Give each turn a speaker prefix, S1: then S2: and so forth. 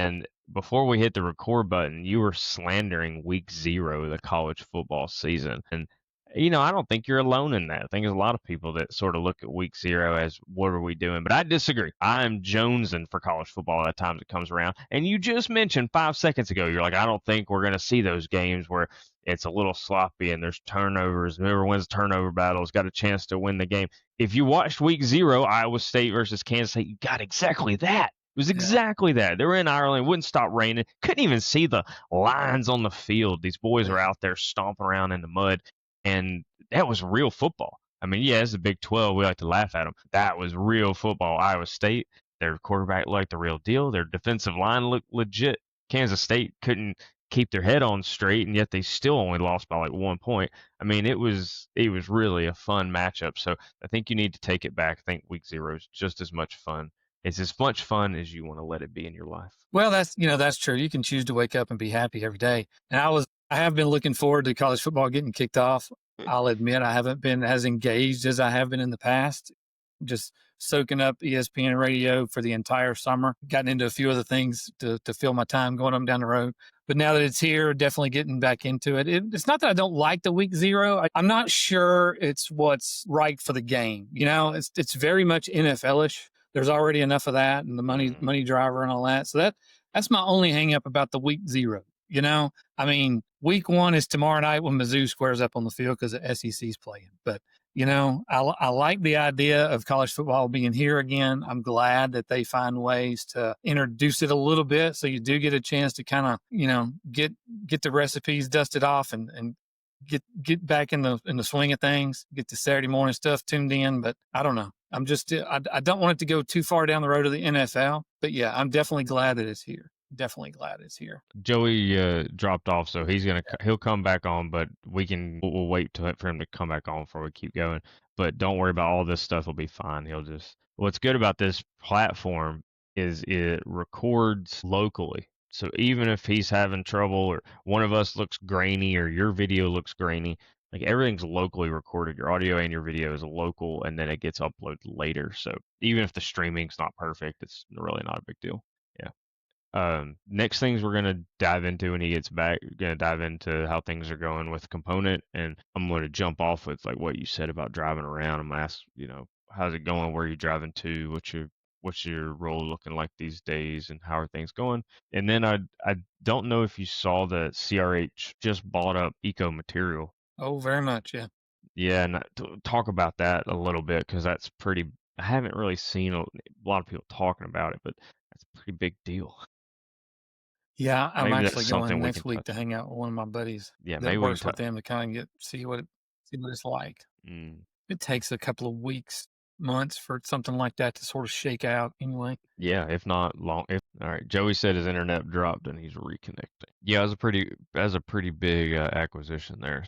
S1: And before we hit the record button, you were slandering week 0 of the college football season. And, I don't think you're alone in that. I think there's a lot of people that sort of look at week 0 as what are we doing? But I disagree. I'm jonesing for college football at times it comes around. And you just mentioned 5 seconds ago, you're like, I don't think we're going to see those games where it's a little sloppy and there's turnovers. Whoever wins turnover battles got a chance to win the game. If you watched week 0, Iowa State versus Kansas State, you got exactly that. It was exactly that. They were in Ireland. It wouldn't stop raining. Couldn't even see the lines on the field. These boys were out there stomping around in the mud, and that was real football. I mean, yeah, it's the Big 12. We like to laugh at them. That was real football. Iowa State, their quarterback looked the real deal. Their defensive line looked legit. Kansas State couldn't keep their head on straight, and yet they still only lost by like 1 point. I mean, it was really a fun matchup. So I think you need to take it back. I think week 0 is just as much fun. It's as much fun as you want to let it be in your life.
S2: Well, that's true. You can choose to wake up and be happy every day. And I have been looking forward to college football getting kicked off. I'll admit I haven't been as engaged as I have been in the past. Just soaking up ESPN radio for the entire summer. Gotten into a few other things to fill my time going up and down the road. But now that it's here, definitely getting back into it. It's not that I don't like the week 0. I'm not sure it's what's right for the game. It's very much NFL-ish. There's already enough of that and the money driver and all that. So that's my only hang up about the week 0. I mean, week 1 is tomorrow night when Mizzou squares up on the field because the SEC's playing. But, I like the idea of college football being here again. I'm glad that they find ways to introduce it a little bit so you do get a chance to kind of, get the recipes dusted off and get back in the swing of things, get the Saturday morning stuff tuned in. But I don't know. I don't want it to go too far down the road of the NFL. But yeah, I'm definitely glad that it's here. Definitely glad it's here.
S1: Joey dropped off, so he'll come back on, but we'll wait for him to come back on before we keep going. But don't worry about all this stuff; will be fine. What's good about this platform is it records locally. So even if he's having trouble or one of us looks grainy or your video looks grainy, like everything's locally recorded. Your audio and your video is local, and then it gets uploaded later. So even if the streaming's not perfect, it's really not a big deal. Yeah. Next things we're going to dive into when he gets back, we're going to dive into how things are going with Component, and I'm going to jump off with like what you said about driving around. I'm going to ask, how's it going? Where are you driving to? What's your role looking like these days, and how are things going? And then I don't know if you saw that CRH just bought up Eco Material.
S2: Oh, very much, yeah.
S1: Yeah, and talk about that a little bit because that's pretty. I haven't really seen a lot of people talking about it, but that's a pretty big deal.
S2: Yeah, I'm
S1: Maybe
S2: actually
S1: that's
S2: going
S1: something we
S2: next
S1: can
S2: week
S1: touch
S2: to hang out with one of my buddies
S1: Yeah,
S2: that
S1: maybe we
S2: works
S1: can
S2: with them to kind of see what it's like.
S1: Mm.
S2: It takes a couple of weeks, months for something like that to sort of shake out anyway.
S1: Yeah, if not long. All right, Joey said his internet dropped and he's reconnecting. Yeah, it was a pretty big acquisition there.